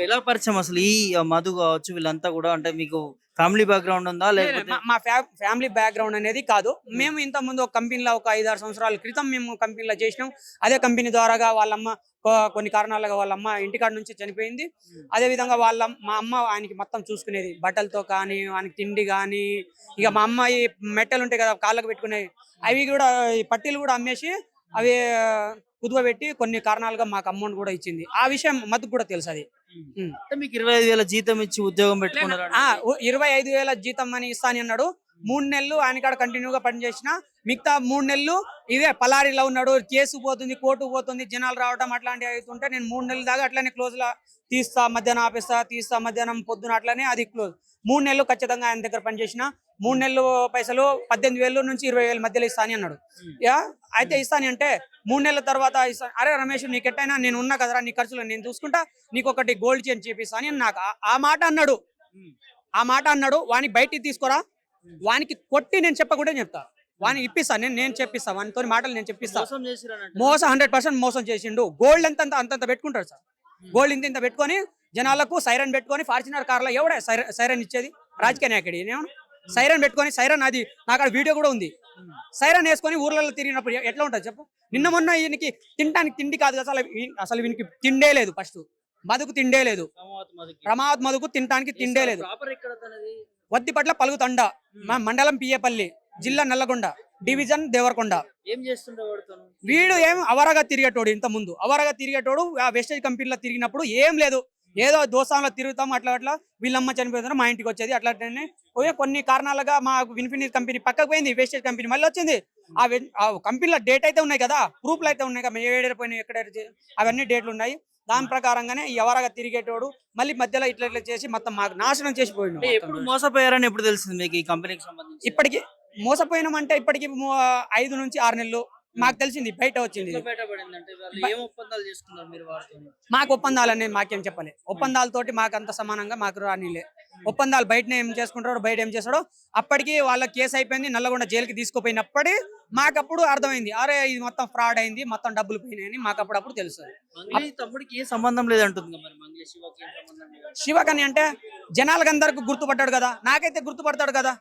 ఎలా పరిచయం అసలు ఈ మధు కావచ్చు వీళ్ళంతా కూడా అంటే మీకు ఫ్యామిలీ బ్యాక్‌గ్రౌండ్ ఉందా? లేదు, లేదు. లేకపోతే మా ఫ్యామిలీ బ్యాక్‌గ్రౌండ్ అనేది కాదు. మేము ఇంతకుముందు ఒక కంపెనీలో ఒక 5, 6 సంవత్సరాల క్రితం మేము కంపెనీలో చేసినాం. అదే కంపెనీ ద్వారాగా వాళ్ళమ్మ కొన్ని కారణాలుగా వాళ్ళమ్మ ఇంటికాడ నుంచి చనిపోయింది. అదే విధంగా మా అమ్మ ఆయనకి మొత్తం చూసుకునేది. బట్టలతో కానీ, ఆయనకి తిండి గానీ, ఇక మా అమ్మ ఈ మెట్టెలుంటాయి కదా! కాళ్ళకు పెట్టుకునేవి. అవి గూడా ఈ పట్టీలు గూడా అమ్మేసి అవి కుదువబెట్టి కొన్ని కారణాలుగా మాకు అమౌంట్ గూడా ఇచ్చింది. ఆ విషయం మధుకు గూడా తెలుసది. హ్మ్. అంటే మీకు 25,000 జీతం ఇచ్చి ఉద్యోగం లేదు. పెట్టుకున్నారా? 25,000 జీతం అని ఇస్తా అని అన్నాడు. 3 నెలలు ఆయన కాడ కంటిన్యూగా పనిచేసిన. మిగతా 3 నెలలు ఇదే పలారీలో ఉన్నాడు. కేసు పోతుంది, కోర్టుకు పోతుంది, జనాలు రావడం అట్లాంటివి అవుతుంటే నేను 3 నెలల దాకా అట్లనే క్లోజ్‌లా తీస్తా, మధ్యాహ్నం ఆపేస్తా, తీస్తా, మధ్యాహ్నం పొద్దున అట్లనే అది క్లోజ్. 3 నెలలు ఖచ్చితంగా ఆయన దగ్గర పనిచేసిన. 3 నెలలు పైసలు 18,000 నుంచి 20,000 మధ్యలో ఇస్తా అని అన్నాడు. అయితే ఇస్తాను అంటే 3 నెలల తర్వాత ఇస్తా. అరే రమేష్ నీకెట్టైనా నేను ఉన్నా కదరా, నీ ఖర్చులు నేను చూసుకుంటా, నీకొకటి గోల్డ్ చైన్ చేపిస్తా అని నాకు ఆ మాట అన్నాడు. ఆ మాట అన్నాడు. వానికి బయటికి తీసుకురా, వానికి కొట్టి నేను చెప్పకుండా చెప్తా, వానికి ఇప్పిస్తా, నేను చెప్పిస్తా, వానితో మాటలు నేను చెప్పిస్తా. మోసం చేసిరనంట. మోసం 100% మోసం చేసిండు. గోల్డ్ అంతంత పెట్టుకుంటాడు సార్. గోల్డ్ ఇంత పెట్టుకొని జనాలకు సైరన్ పెట్టుకొని ఫార్చునర్ కార్లో ఎవడే సైరన్ ఇచ్చేది? రాజకీయ నాయకుడు సైరన్ పెట్టుకొని, సైరన్ అది నాకు వీడియో కూడా ఉంది. సైరన్ వేసుకొని ఊర్లలో తిరిగినప్పుడు ఎట్లా ఉంటుంది చెప్పు? నిన్న మొన్న ఈయనకి తినడానికి తిండి కాదు కదా, అసలు వీనికి తిండే లేదు. ఫస్ట్ మధుకు తిండే లేదు. ప్రమాద్ మధుకు తినడానికి తిండే లేదు. ప్రాపర్ ఎక్కడ తనది? వద్దిపట్ల పలుగుతండ, మా మండలం పియ్యపల్లి, జిల్లా నల్లగొండ, డివిజన్ దేవరకొండ. ఏం చేస్తుండేవాడు తను? వీడు ఏం అవరగా తిరిగేటోడు. ఇంత ముందు అవరగా తిరిగేటోడు. ఆ వెస్టేజ్ కంపెనీలో తిరిగినప్పుడు ఏం లేదు, ఏదో దోస్తాంలో తిరుగుతాం, అట్లా వీళ్ళమ్మ చనిపోయిందని మా ఇంటికి వచ్చేది. అట్లానే పోయి కొన్ని కారణాలుగా మా ఇన్ఫినిటీ కంపెనీ పక్కకు పోయింది, వేస్టేజ్ కంపెనీ మళ్ళీ వచ్చింది. ఆ కంపెనీలో డేట్ అయితే ఉన్నాయి కదా, ప్రూఫ్లు అయితే ఉన్నాయి కదా, ఏడైపోయినాయి ఎక్కడ అవన్నీ డేట్లు ఉన్నాయి. దాని ప్రకారంగానే ఎవరగా తిరిగేటోడు మళ్ళీ మధ్యలో ఇట్లా చేసి మొత్తం మాకు నాశనం చేసి పోయిండు. అంటే ఎప్పుడు మోసపోయారని ఎప్పుడు తెలిసింది మీకు ఈ కంపెనీకి సంబంధించి? ఇప్పటికి మోసపోయినామంటే ఇప్పటికి 5 నుంచి 6 నెలలు మాకు తెలిసింది, బయట వచ్చింది. ఎట్లా బయటపడిందంటే వాళ్ళు ఏం ఒప్పందాలు చేసుకున్నారు మీరు వారితో? మాకు ఒప్పందాలనే మాకేం చెప్పలే. ఒప్పందాలతోటి మాకు అంత సమానంగా మాకు రానిలే. ఒప్పందాలు బయటనే ఏం చేసుకుంటాడో, బయట ఏం చేస్తాడో. అప్పటికి వాళ్ళ కేసు అయిపోయింది, నల్లగొండ జైలుకి తీసుకుపోయినప్పటి మాకప్పుడు అర్థమైంది, అరే ఇది మొత్తం ఫ్రాడ్ అయింది, మొత్తం డబ్బులు పోయినాయని మాకు అప్పుడప్పుడు తెలుస్తుంది. మంగ్లీ తమ్ముడికి ఏ సంబంధం లేదంటుంది మరి, మంగ్లీ శివకి ఏం సంబంధం లేదు? శివకని అంటే జనాలకు అందరికి గుర్తుపడ్డాడు కదా, నాకైతే గుర్తుపడతాడు కదా.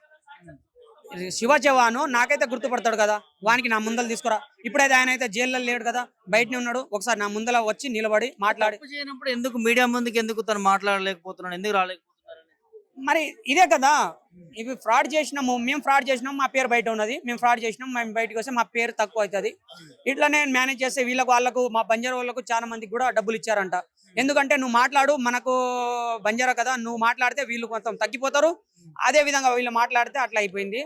శివ జవాను నాకైతే గుర్తుపడతాడు కదా, వానికి నా ముందలు తీసుకురా. ఇప్పుడైతే ఆయన అయితే జైల్లో లేడు కదా, బయటనే ఉన్నాడు. ఒకసారి నా ముందల వచ్చి నిలబడి మాట్లాడి. తప్పు చేయనప్పుడు ఎందుకు మీడియా ముందుకు ఎందుకు తను మాట్లాడలేకపోతున్నాడు, ఎందుకు రాలేకపోతున్నారు? మరి ఇదే కదా, ఇవి ఫ్రాడ్ చేసినాము, మేము ఫ్రాడ్ చేసినాం, మా పేరు బయట ఉన్నది, మేము ఫ్రాడ్ చేసినాం, మేము బయటకు వస్తే మా పేరు తక్కువ అవుతుంది. ఇట్లా నేను మేనేజ్ చేస్తే వాళ్ళకు మా బంజారా వాళ్ళకు చాలా మందికి కూడా డబ్బులు ఇచ్చారంట. ఎందుకంటే నువ్వు మాట్లాడు, మనకు బంజారా కదా, నువ్వు మాట్లాడితే వీళ్ళు కొంచెం తగ్గిపోతారు, అదే విధంగా వీళ్ళు మాట్లాడితే అట్లా అయిపోయింది.